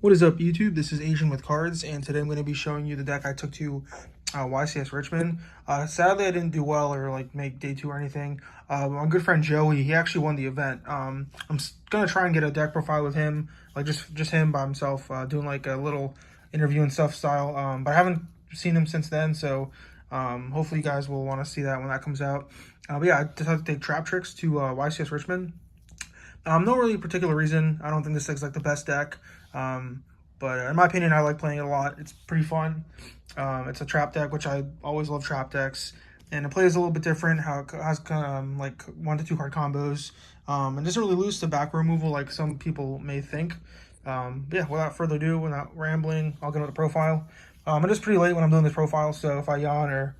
What is up, YouTube? This is Asian with Cards, and today I'm going to be showing you the deck I took to YCS Richmond. Sadly, I didn't do well or like make day two or anything. My good friend Joey, he actually won the event. I'm gonna try and get a deck profile with him, like just him by himself, doing like a little interview and stuff style. But I haven't seen him since then, so hopefully you guys will want to see that when that comes out. But yeah, I decided to take Traptrix to YCS Richmond. No really particular reason. I don't think this deck's like the best deck. But in my opinion, I like playing it a lot. It's pretty fun. It's a trap deck, which I always love trap decks. And it plays a little bit different, how it has like 1 to 2 card combos. And doesn't really lose to back removal like some people may think. But yeah, without further ado, without rambling, I'll get into the profile. It is pretty late when I'm doing this profile, so if I yawn or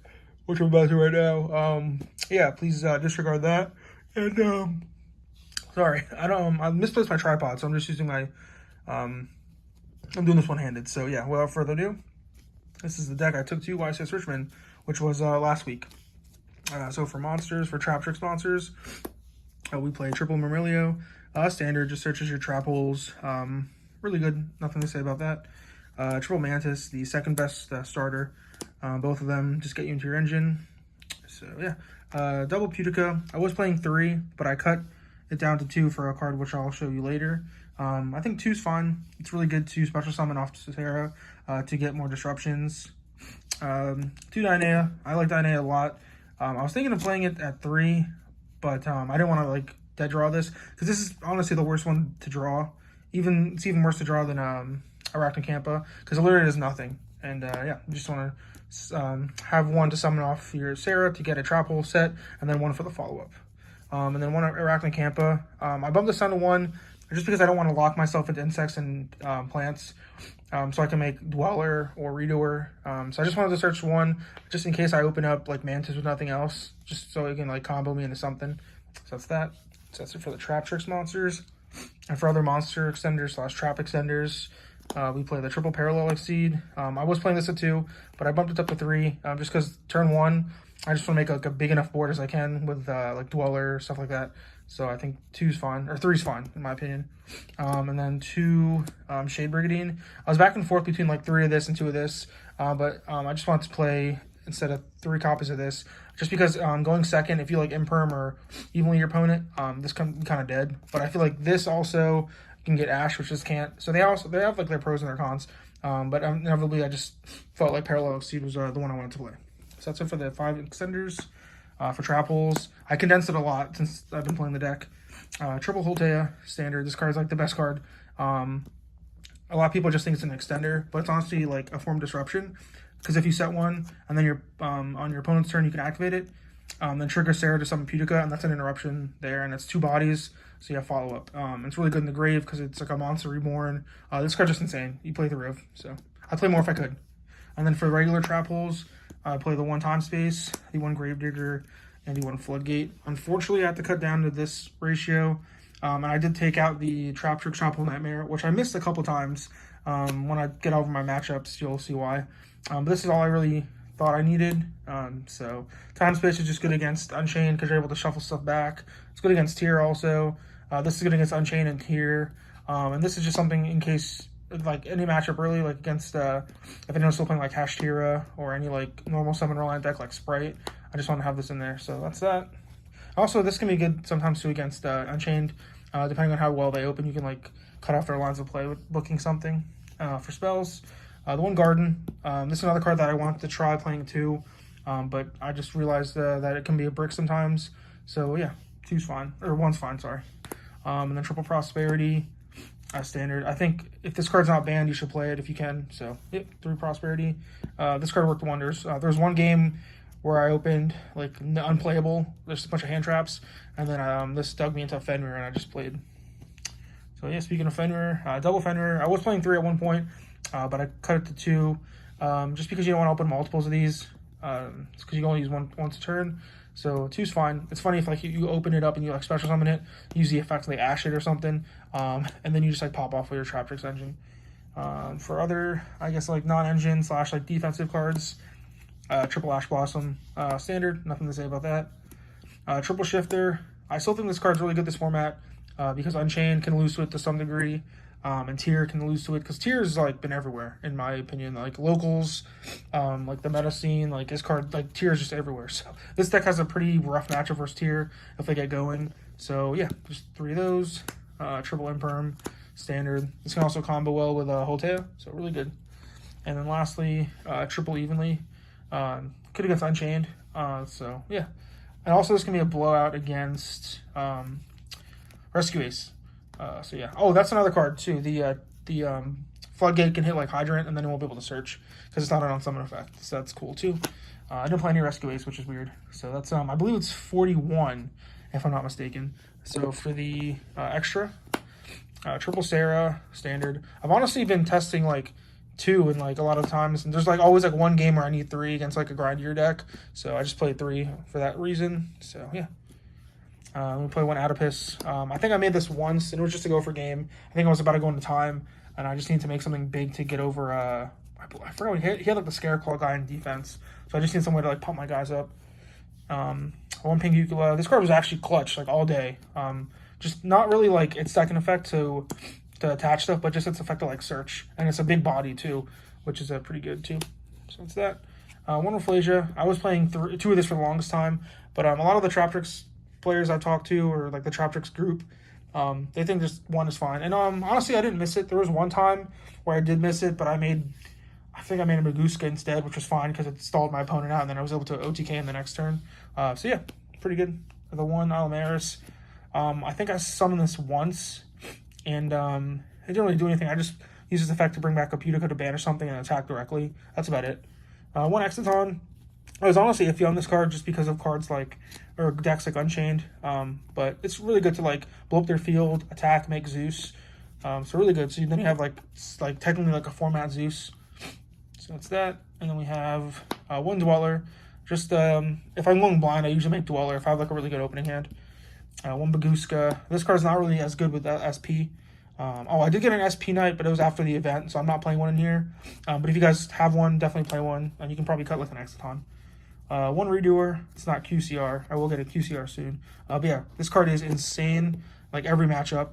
which I'm about to right now, yeah, please disregard that. And sorry, I misplaced my tripod, so I'm just using my I'm doing this one-handed. So yeah, without further ado, this is the deck I took to YCS Richmond, which was last week. So for monsters, for Traptrix monsters, we play Triple Murmillo. Standard, just searches your trap holes. Really good, nothing to say about that. Triple Mantis, the second best starter. Both of them just get you into your engine. So yeah, double Putica. I was playing 3, but I cut it down to 2 for a card which I'll show you later. I think 2's fine. It's really good to special summon off Sarah to get more disruptions. 2 Dynea. I like Dynea a lot. I was thinking of playing it at 3, but I didn't want to like dead draw this because this is honestly the worst one to draw. It's even worse to draw than Arachnocampa because it literally does nothing. And yeah, you just want to have 1 to summon off your Sarah to get a trap hole set, and then 1 for the follow-up. And then 1 Arachnocampa. I bumped this down to 1 just because I don't want to lock myself into insects and plants, so I can make Dweller or Redoer. So I just wanted to search 1 just in case I open up like Mantis with nothing else, just so it can like combo me into something. So that's that. So that's it for the Traptrix monsters. And for other monster extenders / trap extenders, we play the Triple Parallel Exceed. I was playing this at 2, but I bumped it up to 3 just because turn 1, I just want to make like a big enough board as I can with like Dweller, stuff like that. So I think 2's fine, or 3's fine in my opinion. And then 2 Shade Brigandine. I was back and forth between like 3 of this and 2 of this, but I just wanted to play instead of 3 copies of this, just because going second, if you like Imperm or evenly your opponent, this can be kind of dead. But I feel like this also can get Ash, which just can't. So they have like their pros and their cons. But inevitably, I just felt like Parallel Exceed was the one I wanted to play. So that's it for the 5 extenders. For trap holes, I condensed it a lot since I've been playing the deck. Triple Holtea, standard. This card is like the best card. A lot of people just think it's an extender, but it's honestly like a form of disruption. Because if you set 1 and then you're on your opponent's turn, you can activate it. Then trigger Sarah to summon Putica, and that's an interruption there, and it's 2 bodies, so you have follow up. It's really good in the grave because it's like a monster reborn. This card's just insane. You play the Riv, so I'd play more if I could. And then for regular trap holes, I play the 1 Time Space, the 1 Gravedigger, and the 1 Floodgate. Unfortunately, I had to cut down to this ratio, and I did take out the Traptrix Trap Hole Nightmare, which I missed a couple times. When I get over my matchups, you'll see why. But this is all I really thought I needed. So Time Space is just good against Unchained because you're able to shuffle stuff back. It's good against Tier also. This is good against Unchained and Tier. And this is just something in case like any matchup really, like against if anyone's still playing like Hashtira or any like normal summon reliant deck like Sprite, I just want to have this in there. So that's that. Also, this can be good sometimes too against Unchained, depending on how well they open. You can like cut off their lines of play with booking something. For spells, the 1 Garden. This is another card that I wanted to try playing too, but I just realized that it can be a brick sometimes. So yeah, 2's fine, or 1's fine, sorry. And then Triple Prosperity. Standard. I think if this card's not banned, you should play it if you can. So, yep, 3 Prosperity. This card worked wonders. There was 1 game where I opened, like, unplayable. There's a bunch of hand traps. And then this dug me into a Fenrir, and I just played. So, yeah, speaking of Fenrir, double Fenrir. I was playing 3 at one point, but I cut it to 2. Just because you don't want to open multiples of these. It's because you can only use one once a turn. So 2's fine. It's funny if like you open it up and you like special summon it, use the effect like Ash it or something, and then you just like pop off with your Traptrix engine. For other, I guess like non-engine / like defensive cards, Triple Ash Blossom, standard. Nothing to say about that. Triple Shifter. I still think this card's really good this format because Unchained can lose to it to some degree. And tier can lose to it because tier's like been everywhere in my opinion. Like locals, like the meta scene, like his card, like tier's just everywhere. So this deck has a pretty rough matchup versus tier if they get going. So yeah, just 3 of those. Triple Imperm, standard. This can also combo well with Holtea, so really good. And then lastly, triple evenly. Could against Unchained. So yeah. And also this can be a blowout against Rescue Ace. So yeah. Oh, that's another card too. The Floodgate can hit like Hydrant, and then it won't be able to search because it's not an on-summon effect. So that's cool too. I didn't play any Rescue Ace, which is weird. So that's I believe it's 41, if I'm not mistaken. So for the extra, triple Sarah, standard. I've honestly been testing like 2 and like a lot of times, and there's like always like one game where I need 3 against like a grindier deck. So I just played 3 for that reason. So yeah. We play 1 Adipus. I think I made this once, and it was just to go for game. I think I was about to go into time, and I just need to make something big to get over. I forgot what he had like the Scareclaw guy in defense, so I just need some way to like pump my guys up. 1 Pink Yugioh. This card was actually clutch like all day. Just not really like its second effect to attach stuff, but just its effect to like search, and it's a big body too, which is pretty good too. So it's that. 1 Rafflesia. I was playing 2 of this for the longest time, but a lot of the Traptrix players I talked to, or like the Traptrix group, they think just 1 is fine. And honestly, I didn't miss it. There was one time where I did miss it, but I think I made a Maguska instead, which was fine because it stalled my opponent out, and then I was able to OTK in the next turn. So yeah, pretty good. The 1 Alamaris. I think I summoned this once, and it didn't really do anything. I just used this effect to bring back a Pudica to banish something and attack directly. That's about it. 1 Exciton. I was honestly iffy on this card just because of cards like, or decks like Unchained, but it's really good to like blow up their field, attack, make Zeus, so really good. So then you have like technically like a format Zeus, so that's that. And then we have 1 Dweller. Just if I'm going blind, I usually make Dweller if I have like a really good opening hand. 1 Baguska. This card's not really as good with that SP. I did get an SP Knight, but it was after the event, so I'm not playing 1 in here. But if you guys have 1, definitely play 1, and you can probably cut like an Exciton. 1 Redoer. It's not QCR. I will get a QCR soon. But yeah, this card is insane. Like every matchup,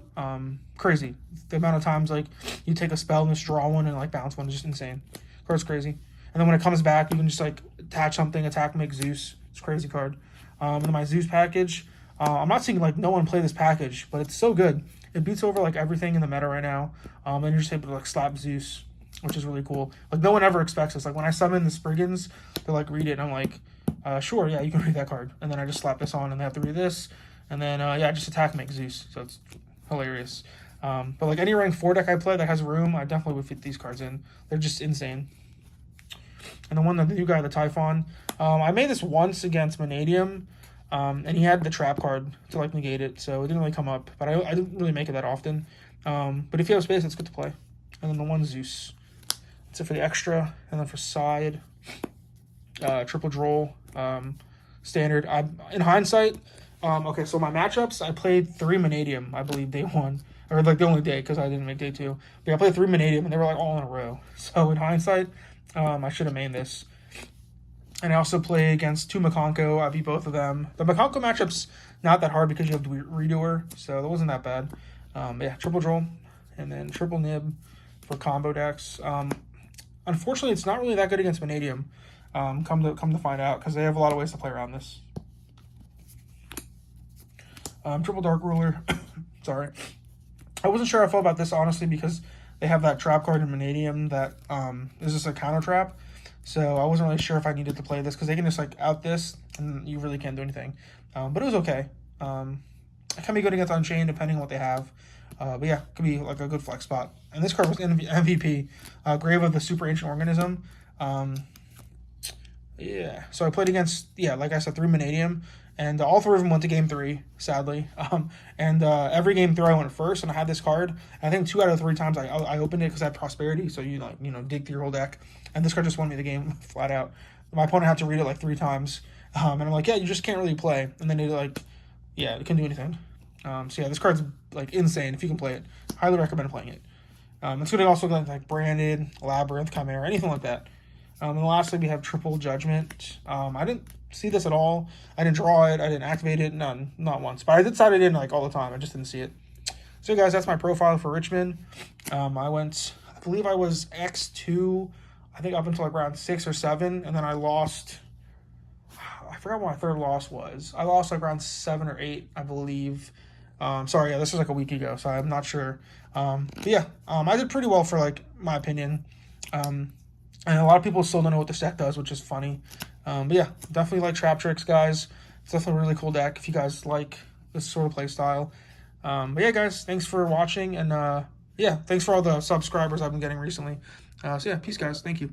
crazy. The amount of times like you take a spell and just draw 1 and like bounce 1 is just insane. Card's crazy. And then when it comes back, you can just like attach something, attack, make Zeus. It's a crazy card. And then my Zeus package. I'm not seeing like no one play this package, but it's so good. It beats over like everything in the meta right now. And you're just able to like slap Zeus, which is really cool. Like no one ever expects this. Like when I summon the Spriggans, they like read it, and I'm like, sure, yeah, you can read that card. And then I just slap this on, and they have to read this, and then yeah, just attack, make Zeus. So it's hilarious. But like any rank 4 deck I play that has room, I definitely would fit these cards in. They're just insane. And the new guy, the Typhon. I made this once against Vanadium, and he had the trap card to like negate it, so it didn't really come up. But I didn't really make it that often. But if you have space, it's good to play. And then the 1 Zeus. That's it for the extra. And then for side, triple Droll, standard. In hindsight, okay, so my matchups, I played 3 Vanadium, I believe, day 1. Or like the only day, because I didn't make day 2. But I played 3 Vanadium, and they were like all in a row. So in hindsight, I should have made this. And I also play against 2 Makonko. I beat both of them. The Makonko matchup's not that hard because you have Redoer, so that wasn't that bad. Yeah, triple Droll, and then triple Nib for combo decks. Unfortunately, it's not really that good against Vanadium. Come to find out, because they have a lot of ways to play around this. Triple Dark Ruler. Sorry. I wasn't sure how I felt about this, honestly, because they have that trap card in Vanadium that is just a counter trap. So I wasn't really sure if I needed to play this, because they can just like out this, and you really can't do anything. But it was okay. It can be good against Unchained, depending on what they have. But yeah, it could be like a good flex spot. And this card was MVP. Grave of the Super Ancient Organism. Yeah, so I played against, yeah, like I said, 3 Vanadium, and all 3 of them went to game 3, sadly. And every game through I went first, and I had this card. I think 2 out of 3 times I opened it because I had Prosperity, so you dig through your whole deck. And this card just won me the game flat out. My opponent had to read it like 3 times, and I'm like, yeah, you just can't really play. And then it like, yeah, it couldn't do anything. So yeah, this card's like insane if you can play it. Highly recommend playing it. It's good to also go like Branded, Labyrinth, Chimera, anything like that. And lastly, we have Triple Judgment. I didn't see this at all. I didn't draw it. I didn't activate it. None. Not once. But I did side it in like all the time. I just didn't see it. So guys, that's my profile for Richmond. I believe I was X2, I think up until like round 6 or 7, and then I lost. I forgot what my third loss was. I lost like around 7 or 8, I believe. Sorry, yeah, this was like a week ago, so I'm not sure. But yeah, I did pretty well for like my opinion. And a lot of people still don't know what this deck does, which is funny. But yeah, definitely like Traptrix, guys. It's definitely a really cool deck if you guys like this sort of play style. But yeah, guys, thanks for watching, and yeah, thanks for all the subscribers I've been getting recently. So yeah, peace, guys. Thank you.